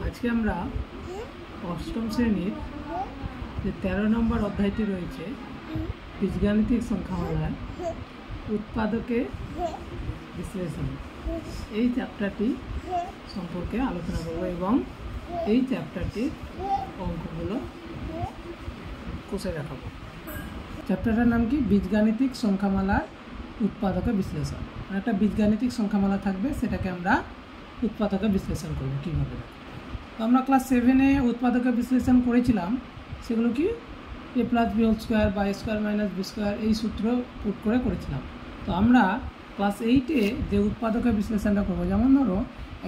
আজকে আমরা অষ্টম শ্রেণীর যে 13 নম্বর অধ্যায়টি রয়েছে বীজগাণিতিক সংখ্যামালার উৎপাদকে বিশ্লেষণ, এই চ্যাপ্টারটি সম্পর্কে আলোচনা করব এবং এই চ্যাপ্টারটির অঙ্কগুলো কষে দেখাবো। চ্যাপ্টারটার নাম কি? বীজগাণিতিক সংখ্যামালার উৎপাদকে বিশ্লেষণ। একটা বীজগাণিতিক সংখ্যামালা থাকবে, সেটাকে আমরা উৎপাদকে বিশ্লেষণ করব কীভাবে। তো আমরা ক্লাস 7-এ উৎপাদকে বিশ্লেষণ করেছিলাম, সেগুলো কি a + b² বা a² - b² এই সূত্র পুট করে করেছিলাম। তো আমরা ক্লাস 8-এ যে উৎপাদকে বিশ্লেষণটা করবো, যেমন ধরো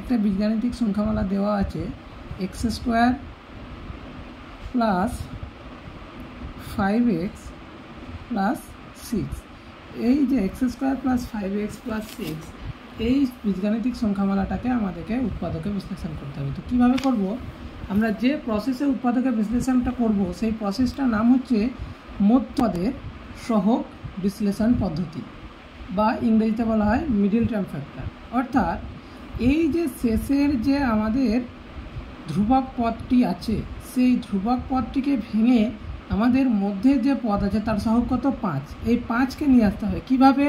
একটা বীজগাণিতিক সংখ্যামালা দেওয়া আছে x² + 5x + 6। এই যে x² + 5x + 6 এই বীজগাণিতিক সংখ্যামালাটাকে আমাদেরকে উৎপাদকে বিশ্লেষণ করতে হবে। তো কীভাবে করব? আমরা যে প্রসেসে উৎপাদকে বিশ্লেষণটা করব সেই প্রসেসটার নাম হচ্ছে মধ্যপদের সহগ বিশ্লেষণ পদ্ধতি, বা ইংরেজিতে বলা হয় মিডল টার্ম ফ্যাক্টর। অর্থাৎ এই যে শেষের যে আমাদের ধ্রুবক পদটি আছে, সেই ধ্রুবক পদটিকে ভেঙে আমাদের মধ্যে যে পদ আছে তার সহগ কত? 5। এই 5কে নিয়ে আসতে হবে কীভাবে?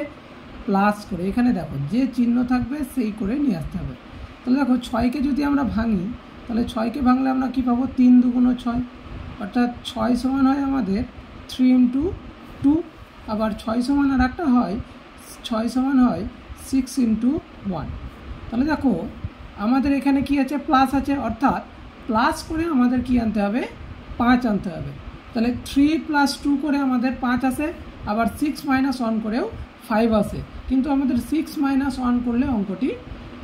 প্লাস করে। এখানে দেখো যে চিহ্ন থাকবে সেই করে নিয়ে আসতে হবে। তাহলে দেখো 6কে যদি আমরা ভাঙি, তাহলে 6কে ভাঙলে আমরা কী পাবো? 3 × 2 = 6, অর্থাৎ 6 সমান হয় আমাদের 3 × 2। আবার 6 সমান আর একটা হয় 6 সমান হয় 6 × 1। তাহলে দেখো আমাদের এখানে কি আছে? প্লাস আছে, অর্থাৎ প্লাস করে আমাদের কি আনতে হবে? 5 আনতে হবে। তাহলে 3 + 2 করে আমাদের 5 আসে, আবার 6 - 1 করেও 5 আসে, কিন্তু আমাদের 6 - 1 করলে অঙ্কটি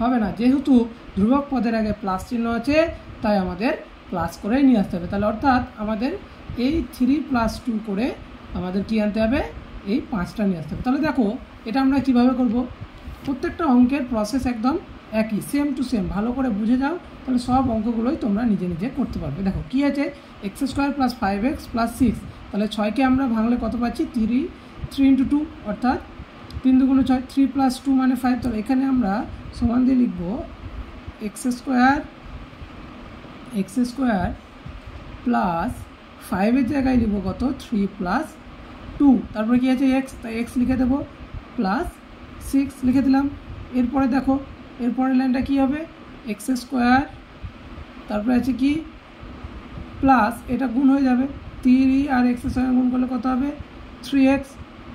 হবে না। যেহেতু ধ্রুবক পদের আগে প্লাস চিহ্ন আছে, তাই আমাদের প্লাস করেই নিয়ে আসতে হবে। তাহলে অর্থাৎ আমাদের এই 3 + 2 করে আমাদের কি আনতে হবে? এই 5টা নিয়ে আসতে হবে। তাহলে দেখো এটা আমরা কিভাবে করব? প্রত্যেকটা অঙ্কের প্রসেস একদম একই, সেম টু সেম। ভালো করে বুঝে যাও, তাহলে সব অঙ্কগুলোই তোমরা নিজে নিজে করতে পারবে। দেখো কি আছে? x² + 5x + 6। তাহলে 6কে আমরা ভাঙলে কত পাচ্ছি? 3 × 2, অর্থাৎ 3 × 2 = 6। 3 + 2 মানে 5। তাহলে এখানে আমরা সমান দিয়ে লিখব x² + 5 এর জায়গায় লিখব কত? 3 + 2। তারপরে কি আছে? x, তাই x লিখে দেবো, প্লাস 6 লিখে দিলাম। এরপরে দেখো এরপরের লাইনটা কি হবে? x², তারপরে আছে কি? প্লাস, এটা গুণ হয়ে যাবে, 3 আর x এর সঙ্গে গুণ করলে কত হবে? 3x,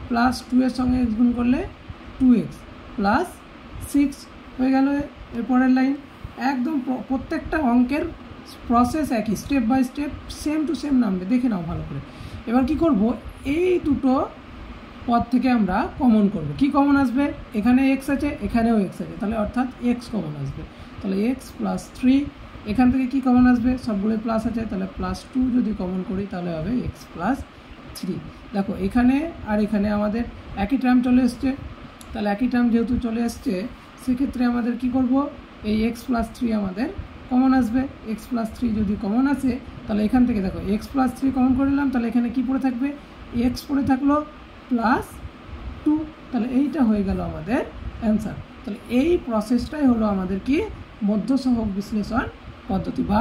প্লাস 2 এর সঙ্গে x গুণ করলে 2x, প্লাস 6 হয়ে গেল। এরপরের লাইন একদম প্রত্যেকটা অঙ্কের প্রসেস একই, step by step same to same নামবে, দেখে নাও ভালো করে। এবার কি করব? এই দুটো পদ থেকে আমরা কমন করব। কি কমন আসবে? এখানে x আছে, এখানেও x আছে, তাহলে অর্থাৎ x কমন আসবে। তাহলে x + 3। এখান থেকে কি কমন আসবে? সবগুলোই প্লাস আছে, তাহলে +2 যদি কমন করি তাহলে হবে x + 3। দেখো এখানে আর এখানে আমাদের একই টার্ম চলে এসছে, তাহলে একই টার্ম যেহেতু চলে এসছে, সেক্ষেত্রে আমাদের কি করব? এই x + 3 আমাদের কমন আসবে। x + 3 যদি কমন আসে, তাহলে এখান থেকে দেখো x + 3 কমন করে নিলাম, তাহলে এখানে কি পড়ে থাকবে? x পড়ে থাকলো +2। তাহলে এইটা হয়ে গেল আমাদের অ্যান্সার। তাহলে এই প্রসেসটাই হলো আমাদের কি? মধ্যসহগ বিশ্লেষণ পদ্ধতি বা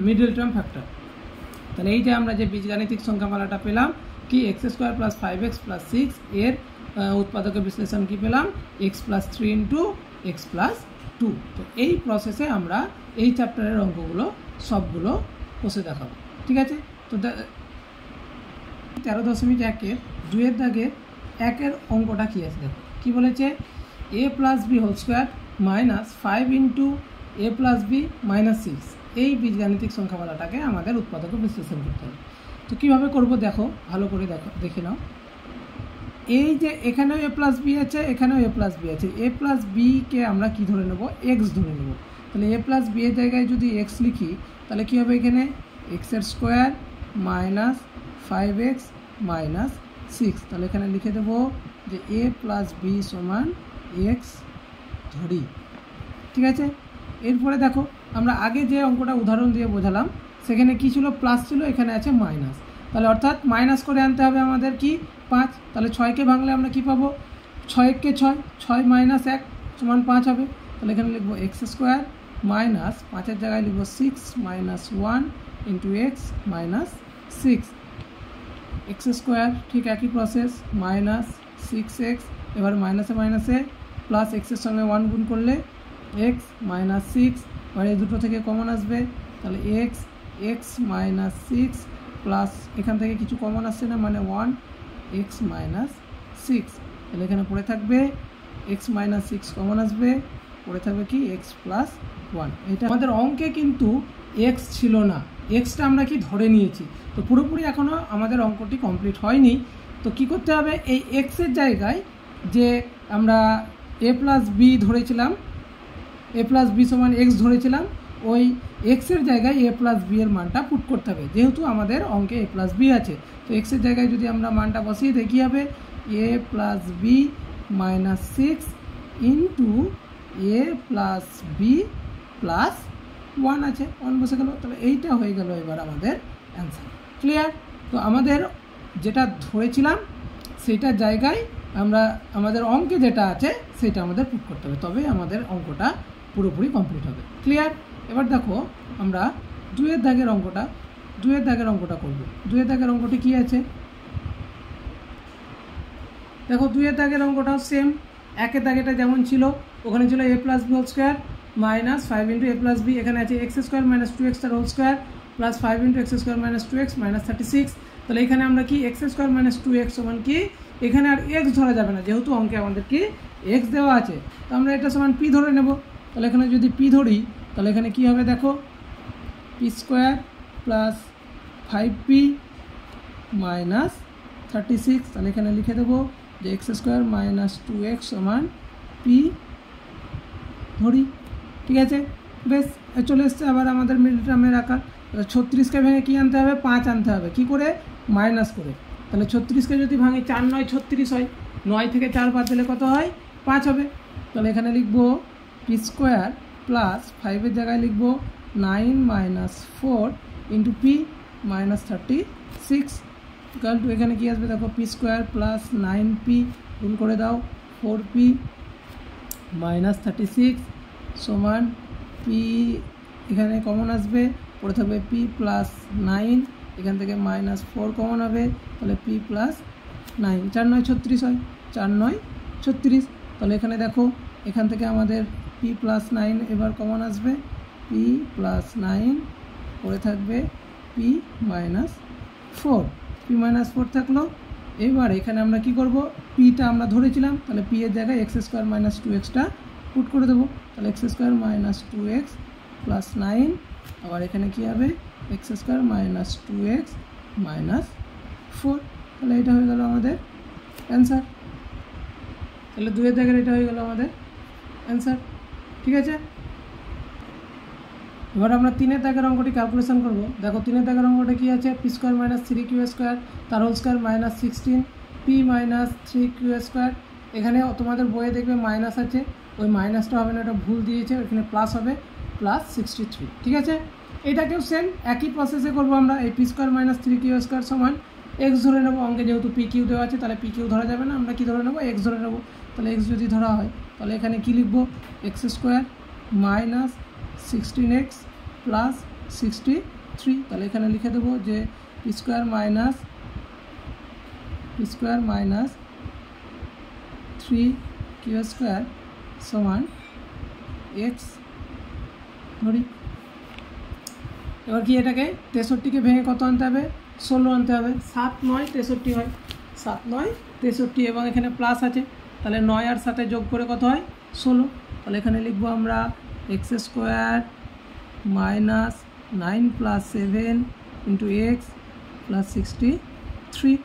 মিডল টার্ম ফ্যাক্টর। তাহলে এই যে আমরা যে বীজগাণিতিক সংখ্যামালাটা পেলাম কি? x² + 5x + 6 এর উৎপাদকে বিশ্লেষণ কি পেলাম? x + 3 × x + 2। তো এই প্রসেসে আমরা এই চ্যাপ্টারের অঙ্কগুলো সবগুলো কষে দেখাবো, ঠিক আছে? তো 13.1-এর 2-এর দাগের 1-এর অঙ্কটা কী আছে দেখো, কী বলেছে? a + b² - 5 × a + b - 6 এই বীজগাণিতিক সংখ্যামালাটাকে আমাদের উৎপাদকে বিশ্লেষণ করতে হবে। তো কীভাবে করব দেখো, ভালো করে দেখে নাও। এই যে এখানেও a + b আছে, এখানেও a + b আছে, a + b কে আমরা কি ধরে নেব? x ধরে নেব। তাহলে a + b এর জায়গায় যদি x লিখি, তাহলে কী হবে? এখানে x² - 5x - 6। তাহলে এখানে লিখে দেবো যে a + b = x ধরি, ঠিক আছে? এরপরে দেখো আমরা আগে যে অঙ্কটা উদাহরণ দিয়ে বোঝালাম, সেখানে কি ছিল? প্লাস ছিল, এখানে আছে মাইনাস। তাহলে অর্থাৎ মাইনাস করে আনতে হবে আমাদের কি 5। তাহলে 6কে ভাঙলে আমরা কি পাবো 6 কে 6, 6 মাইনাস 1 সমান 5 হবে। তাহলে এখানে লিখবো এক্স স্কোয়ার মাইনাস 5-এর জায়গায় লিখবো 6 minus 1 into x minus 6। X square ঠিক একই প্রসেস মাইনাস 6x, এবার মাইনাসে মাইনাসে প্লাস এক্সের সঙ্গে 1 গুণ করলে এক্স মাইনাস 6, এবার এই দুটো থেকে কমন আসবে তাহলে এক্স মাইনাস 6 প্লাস এখান থেকে কিছু কমন আসছে না মানে 1 এক্স মাইনাস 6। তাহলে এখানে পড়ে থাকবে এক্স মাইনাস 6 কমন আসবে, পড়ে থাকবে কি এক্স প্লাস 1। এটা আমাদের অঙ্কে কিন্তু এক্স ছিল না, এক্সটা আমরা কি ধরে নিয়েছি, তো পুরোপুরি এখনও আমাদের অঙ্কটি কমপ্লিট হয়নি। তো কি করতে হবে এই এক্সের জায়গায় যে আমরা এ প্লাস বি ধরেছিলাম, এ প্লাস বি সমান এক্স ধরেছিলাম, ওই এক্সের জায়গায় এ প্লাস বি এর মানটা পুট করতে হবে, যেহেতু আমাদের অঙ্কে এ প্লাস বি আছে। তো এক্সের জায়গায় যদি আমরা মানটা বসিয়ে দিই কী হবে এ plus B minus 6 into A plus B plus 1 আছে, 1 বসে গেল। তাহলে এইটা হয়ে গেল এবার আমাদের অ্যান্সার। ক্লিয়ার? তো আমাদের যেটা ধরেছিলাম সেটার জায়গায় আমরা আমাদের অঙ্কে যেটা আছে সেটা আমাদের পুট করতে হবে, তবে আমাদের অঙ্কটা পুরোপুরি কমপ্লিট হবে। ক্লিয়ার? এবার দেখো আমরা 2-এর দাগের অঙ্কটা করব। 2-এর দাগের অঙ্কটি কী আছে দেখো, 2-এর দাগের অঙ্কটাও সেম, 1-এর দাগেটা যেমন ছিল ওখানে ছিল A plus B whole square minus 5 into A plus B, এখানে আছে এক্স স্কোয়ার মাইনাস 2x তার whole square plus 5 into X square minus 2x minus 36। তাহলে এখানে আমরা কি এক্স স্কোয়ার মাইনাস 2x সমান কি, এখানে আর এক্স ধরা যাবে না যেহেতু অঙ্কে আমাদের কি এক্স দেওয়া আছে, তো আমরা এটা সমান পি ধরে নেব। তাহলে এখানে যদি পি ধরি তাহলে এখানে কি হবে দেখো P square plus 5p minus 36। তাহলে এখানে লিখে দেবো যে এক্স স্কোয়ার মাইনাস 2x সমান পি ধরি। ঠিক আছে, বেশ চলে এসছে আবার আমাদের মিডল টার্মের আকার। 36কে ভেঙে কী আনতে হবে 5 আনতে হবে, কী করে মাইনাস করে। তাহলে 36কে যদি ভাঙি 4 9 36 হয়, 9 থেকে 4 বাদ দিলে কত হয় 5 হবে। তাহলে এখানে লিখবো পি স্কোয়ার প্লাস 5-এর জায়গায় লিখবো 9 minus 4 into P minus 36 equal to এখানে কী আসবে দেখো পি স্কোয়ার প্লাস 9p গুণ করে দাও 4p মাইনাস 36 সমান পি, এখানে কমন আসবে পড়ে থাকবে পি প্লাস 9, এখান থেকে মাইনাস 4 কমন হবে তাহলে পি প্লাস 9, 4 9 36 হয়, 4 9 36। তাহলে এখানে দেখো এখান থেকে আমাদের পি প্লাস 9 এবার কমন আসবে, পি প্লাস 9 পড়ে থাকবে পি মাইনাস 4, পি মাইনাস 4 থাকলো। এবার এখানে আমরা কি করব পিটা আমরা ধরেছিলাম, তাহলে পি এর জায়গায় এক্স স্কোয়ার মাইনাস 2xটা পুট করে দেবো। তাহলে x square minus 2x plus 9, আবার এখানে কী হবে x square minus 2x minus 4। তাহলে এটা হয়ে গেল আমাদের অ্যান্সার। তাহলে 2-এর জায়গায় এটা হয়ে গেল আমাদের অ্যান্সার। ঠিক আছে, এবার আমরা 3-এর দাগের অঙ্কটি ক্যালকুলেশন করব। দেখো 3-এর দাগের অঙ্কটা কী আছে P square minus 3q square তার whole square minus 16 P minus 3q square. এখানে তোমাদের বইয়ে দেখবে মাইনাস আছে, ওই মাইনাসটা হবে না, ওটা ভুল দিয়েছে, এখানে প্লাস হবে প্লাস 63। ঠিক আছে, এটাকেও সেম একই প্রসেসে করবো আমরা। এই P square minus 3q square সমান এক্স ধরে নেবো, অঙ্কে যেহেতু পি কিউ দেওয়া আছে তাহলে পি কিউ ধরা যাবে না, আমরা কি ধরে নেবো এক্স ধরে নেবো। তাহলে এক্স যদি ধরা হয় তাহলে এখানে কি লিখবো x square minus 16x plus 63। তাহলে এখানে লিখে দেবো যে P square minus 3q square সমান এক্স ধরি। এবার কি এটাকে 63কে ভেঙে কত আনতে হবে 16 আনতে হবে, 7 9 63 হয়, 7 9 63 এবং এখানে প্লাস আছে তাহলে 9 আর 7 যোগ করে কত হয় 16। তাহলে এখানে লিখবো আমরা x square minus 9 plus 7 into x plus 63।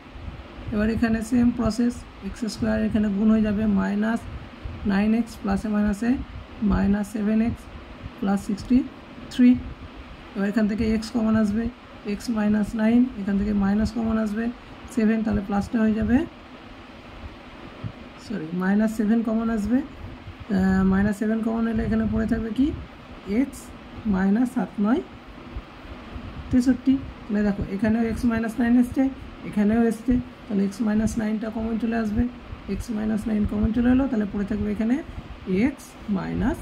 এবার এখানে সেম প্রসেস এক্স স্কোয়ার এখানে গুণ হয়ে যাবে মাইনাস 9x প্লাসে মাইনাসে মাইনাস 7x প্লাস 63। এবার এখান থেকে এক্স কমন আসবে এক্স মাইনাস 9, এখান থেকে মাইনাস কমন আসবে 7, তাহলে প্লাসটা হয়ে যাবে মাইনাস 7 কমন আসবে, মাইনাস 7 কমন এলে এখানে পড়ে থাকবে কি এক্স মাইনাস 7 9 63। তাহলে দেখো এখানেও x মাইনাস 9 এসছে, এখানেও এসছে, তাহলে x মাইনাস 9টা কমন চলে আসবে, x মাইনাস 9 কমন চলে এলো, তাহলে পড়ে থাকবে এখানে x মাইনাস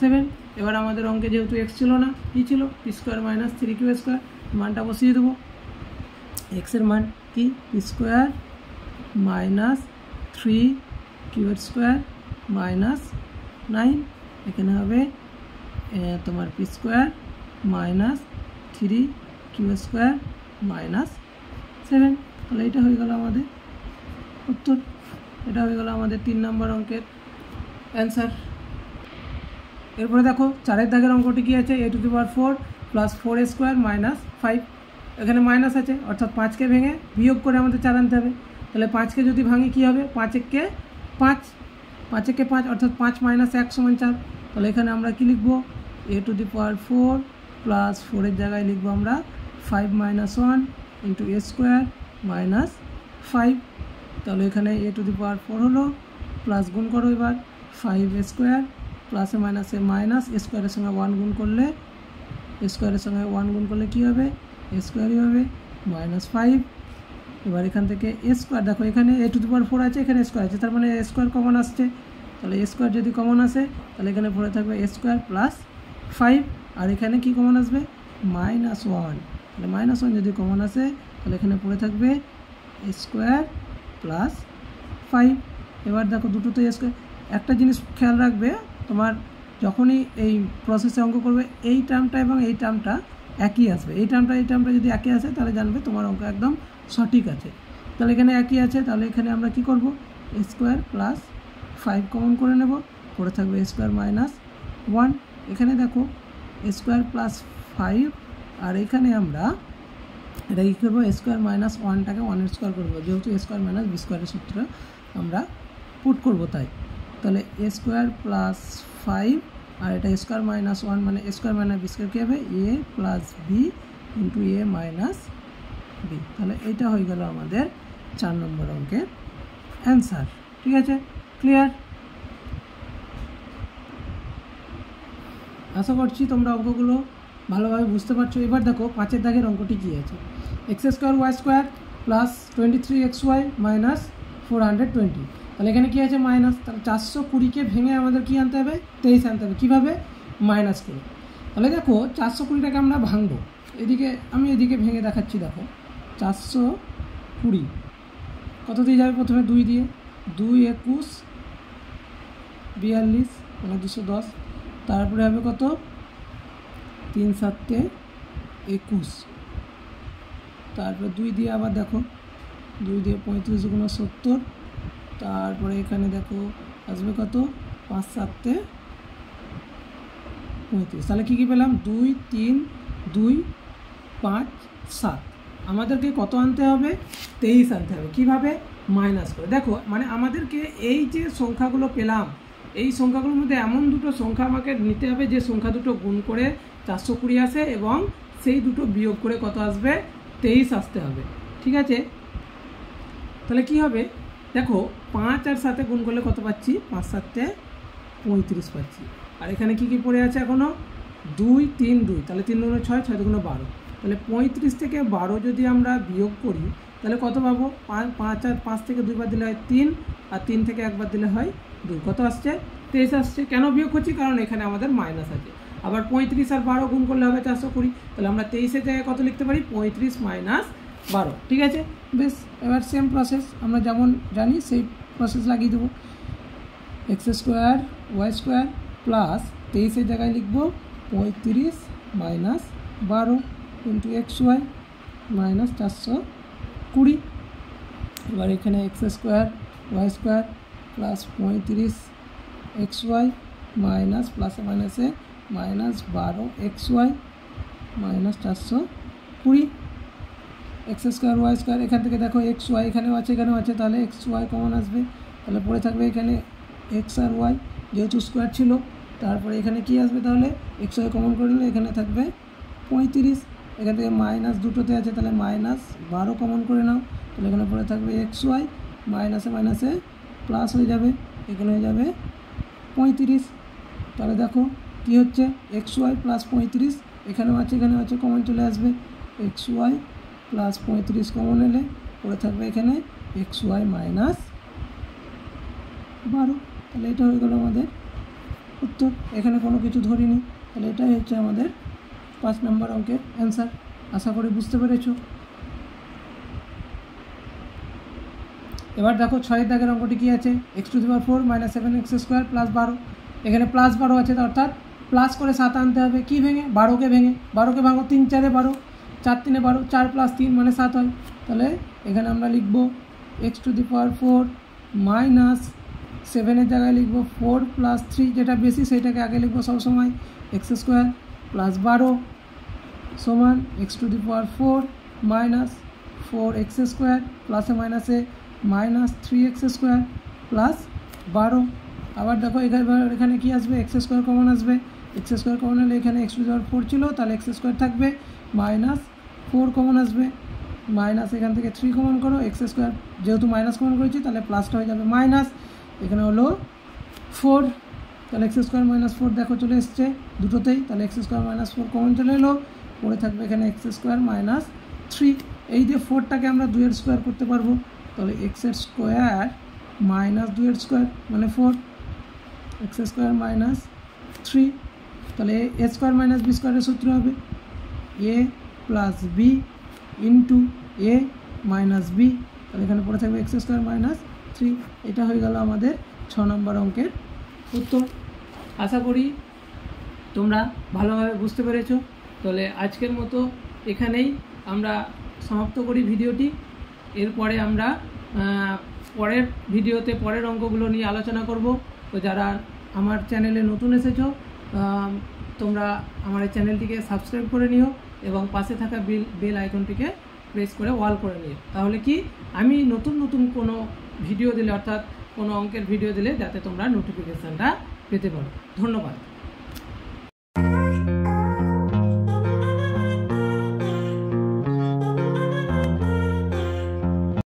7। এবার আমাদের অঙ্কে যেহেতু x ছিল না, কী ছিল, P square minus 3q square, মানটা বসিয়ে দেবো। x এর মান কি, P square minus 3q square minus 9, এখানে হবে তোমার P square minus 3q square minus 7। তাহলে এটা হয়ে গেল আমাদের উত্তর, এটা হয়ে গেল আমাদের 3 নম্বর অঙ্কের অ্যান্সার। এরপরে দেখো 4 দাগের অঙ্কটি কী আছে, a⁴ plus 4a square minus 5। এখানে মাইনাস আছে, অর্থাৎ 5কে ভেঙে বিয়োগ করে আমাদের 4 আনতে হবে। তাহলে 5কে যদি ভাঙি কী হবে, 5 একে 5, 5 একে 5 অর্থাৎ 5 মাইনাস 1 সমান 4। তাহলে এখানে আমরা কী লিখবো, a⁴ প্লাস 4-এর জায়গায় লিখবো আমরা 5 minus 1 into a square minus 5। তাহলে এখানে a⁴ হলো, প্লাস গুণ করো এবার 5a স্কোয়ার প্লাসে মাইনাসে মাইনাস, এ স্কোয়ারের সঙ্গে 1 গুণ করলে, স্কোয়ারের সঙ্গে 1 গুণ করলে কী হবে, এ স্কোয়ারই হবে মাইনাস 5। এবার এখান থেকে এ স্কোয়ার, দেখো এখানে a⁴ আছে, এখানে স্কোয়ার আছে, তার মানে এ স্কোয়ার কমন আসছে। তাহলে এ স্কোয়ার যদি কমন আসে, তাহলে এখানে পড়ে থাকবে এ স্কোয়ার প্লাস 5, আর এখানে কি কমন আসবে, মাইনাস 1। তাহলে মাইনাস 1 যদি কমন আসে, তাহলে এখানে পড়ে থাকবে এ স্কোয়ার প্লাস 5। এবার দেখো দুটোতে এ স্কোয়ার। একটা জিনিস খেয়াল রাখবে, তোমার যখনই এই প্রসেসে অঙ্ক করবে, এই টার্মটা এবং এই টার্মটা একই আসবে। এই টার্মটা যদি একই আসে, তাহলে জানবে তোমার অঙ্ক একদম সঠিক আছে। তাহলে এখানে একই আছে, তাহলে এখানে আমরা কি করব, এ স্কোয়ার প্লাস 5 কমন করে নেব, করে থাকবে এ স্কোয়ার মাইনাস 1। এখানে দেখো এ স্কোয়ার প্লাস 5, আর এখানে আমরা এটা কী করবো, এ স্কোয়ার মাইনাস 1টাকে 1 স্কোয়ার করবো, যেহেতু এ স্কোয়ার মাইনাস বি স্কোয়ারের সূত্র আমরা পুট করবো তাই। তাহলে এ স্কোয়ার প্লাস 5, আর এটা স্কোয়ার মাইনাস 1 মানে এ স্কোয়ার মাইনাস বি স্কোয়ার কী হবে, এ প্লাস বি ইন্টু এ মাইনাস বি। তাহলে এটা হয়ে গেল আমাদের 4 নম্বর অঙ্কের অ্যান্সার। ঠিক আছে, ক্লিয়ার? আশা করছি তোমরা অঙ্কগুলো ভালোভাবে বুঝতে পারছো। এবার দেখো 5 দাগের অঙ্কটি কী আছে, x² প্লাস 23xy মাইনাস 420। তাহলে এখানে কী আছে, মাইনাস। তাহলে 420কে ভেঙে আমাদের কী আনতে হবে, 23 আনতে হবে। কীভাবে, মাইনাস করে। তাহলে দেখো 420টাকে আমরা ভাঙবো, আমি এদিকে ভেঙে দেখাচ্ছি। দেখো 420 কত দিয়ে যাবে, প্রথমে 2 দিয়ে, 2 21 42 মানে 210, তারপরে হবে কত, 3 7 21, তারপরে 2 দিয়ে আবার দেখো 2 দিয়ে 35 গুণ 70, তারপরে এখানে দেখো আসবে কত, 5 7 35। তাহলে কী কী পেলাম, 2 3 2 5 7। আমাদেরকে কত আনতে হবে, 23 আনতে হবে। কীভাবে, মাইনাস করে। দেখো মানে আমাদেরকে এই যে সংখ্যাগুলো পেলাম, এই সংখ্যাগুলোর মধ্যে এমন দুটো সংখ্যা আমাকে নিতে হবে যে সংখ্যা দুটো গুণ করে 420 আসে, এবং সেই দুটো বিয়োগ করে কত আসবে, 23 আসতে হবে। ঠিক আছে, তাহলে কি হবে, দেখো 5 আর 7 গুণ করলে কত পাচ্ছি, 5 7 35 পাচ্ছি। আর এখানে কি কি পড়ে আছে এখনও, 2 3 2, তাহলে 3 দুগুণ 6, 6 দুগুণ 12। তাহলে 35 থেকে 12 যদি আমরা বিয়োগ করি, তাহলে কত পাবো, 5 আর 5 থেকে 2 বার দিলে হয় 3, আর 3 থেকে 1 বার দিলে হয় 2। কত আসছে, 23 আসছে। কেন বিয়োগ করছি, কারণ এখানে আমাদের মাইনাস আছে। আবার 35 আর 12 গুণ করলে হবে 420। তাহলে আমরা 23-এর জায়গায় কত লিখতে পারি, 35 মাইনাস 12। ঠিক আছে, বেশ। এবার সেম প্রসেস আমরা যেমন জানি সেই প্রসেস লাগিয়ে দেবো। x² প্লাস 23-এর জায়গায় লিখবো 35 মাইনাস 12 ইন্টু xy মাইনাস 420। এবার এখানে x² প্লাস 35 xy মাইনাস প্লাসে মাইনাসে মাইনাস 12 xy মাইনাস 420। x² এখান থেকে দেখো xy এখানেও আছে, এখানেও আছে, তাহলে xy কমন আসবে। তাহলে পড়ে থাকবে এখানে x আর y, যেহেতু স্কোয়ার ছিল। তারপরে এখানে কি আসবে, তাহলে xy কমন করে নিলে এখানে থাকবে 35। এখান থেকে মাইনাস দুটোতে আছে, তাহলে মাইনাস 12 কমন করে নাও। তাহলে এখানে পড়ে থাকবে xy, মাইনাসে মাইনাসে প্লাস হয়ে যাবে, এখানে হয়ে যাবে 35। তাহলে দেখো কি হচ্ছে, xy প্লাস 35, এখানেও আছে, এখানেও আছে, কমন চলে আসবে। এক্স ওয়াই প্লাস 35 কমন এলে পড়ে থাকবে এখানে এক্স ওয়াই মাইনাস 12। তাহলে এটা হয়ে গেল আমাদের উত্তর। এখানে কোনো কিছু ধরিনি, তাহলে এটাই হচ্ছে আমাদের 5 নম্বর অঙ্কের অ্যান্সার। আশা করি বুঝতে পেরেছো। এবার দেখো 6 দাগের অঙ্কটি কী আছে, x to the power 4 minus 7x square plus 12। এখানে প্লাস 12 আছে, অর্থাৎ প্লাস করে 7 আনতে হবে। কী ভেঙে? 12কে ভেঙে। 12কে ভাঙো 3 4 12, 4 3 12, 4 প্লাস 3 মানে 7 হয়। তাহলে এখানে আমরা লিখব X to the power 4 minus 7-এর জায়গায় লিখব 4 প্লাস 3, যেটা বেশি সেইটাকে আগে লিখবো সবসময়, এক্স স্কোয়ার প্লাস 12 সমান x to the power 4 minus 4x square প্লাসে মাইনাসে মাইনাস 3x স্কোয়ার প্লাস 12। আবার দেখো এখানে কি আসবে, এক্স স্কোয়ার কমন আসবে। এক্স স্কোয়ার কমন হলে এখানে এক্স টু দি পাওয়ার 4 ছিল, তাহলে এক্স স্কোয়ার থাকবে, মাইনাস 4 কমন আসবে, মাইনাস এখান থেকে 3 কমন করো, এক্স স্কোয়ার যেহেতু মাইনাস কমন করেছি তাহলে প্লাসটা হয়ে যাবে মাইনাস, এখানে হলো 4, তাহলে এক্স স্কোয়ার মাইনাস 4 দেখো চলে এসছে দুটোতেই, তাহলে এক্স স্কোয়ার মাইনাস 4 কমন চলে এলো, পড়ে থাকবে এখানে এক্স স্কোয়ার মাইনাস 3। এই যে 4টাকে আমরা 2-এর স্কোয়ার করতে পারবো, তাহলে এক্সের স্কোয়ার মাইনাস 2-এর স্কোয়ার মানে 4, এক্স স্কোয়ার মাইনাস 3। তাহলে এ স্কোয়ার মাইনাস বি স্কোয়ারের সূত্র হবে এ প্লাস বি ইন্টু এ মাইনাস বি, তাহলে এখানে পড়ে থাকবে এক্স স্কোয়ার মাইনাস 3। এটা হয়ে গেল আমাদের 6 নম্বর অঙ্কের উত্তর। আশা করি তোমরা ভালোভাবে বুঝতে পেরেছো। তাহলে আজকের মতো এখানেই আমরা সমাপ্ত করি ভিডিওটি। এরপরে আমরা পরের ভিডিওতে পরের অঙ্কগুলো নিয়ে আলোচনা করব। তো যারা আমার চ্যানেলে নতুন এসেছো তোমরা আমার এই চ্যানেলটিকে সাবস্ক্রাইব করে নিও এবং পাশে থাকা বেল আইকনটিকে প্রেস করে অল করে নিও, তাহলে কি আমি নতুন নতুন কোনো ভিডিও দিলে, অর্থাৎ কোনো অঙ্কের ভিডিও দিলে, যাতে তোমরা নোটিফিকেশানটা পেতে পারো। ধন্যবাদ।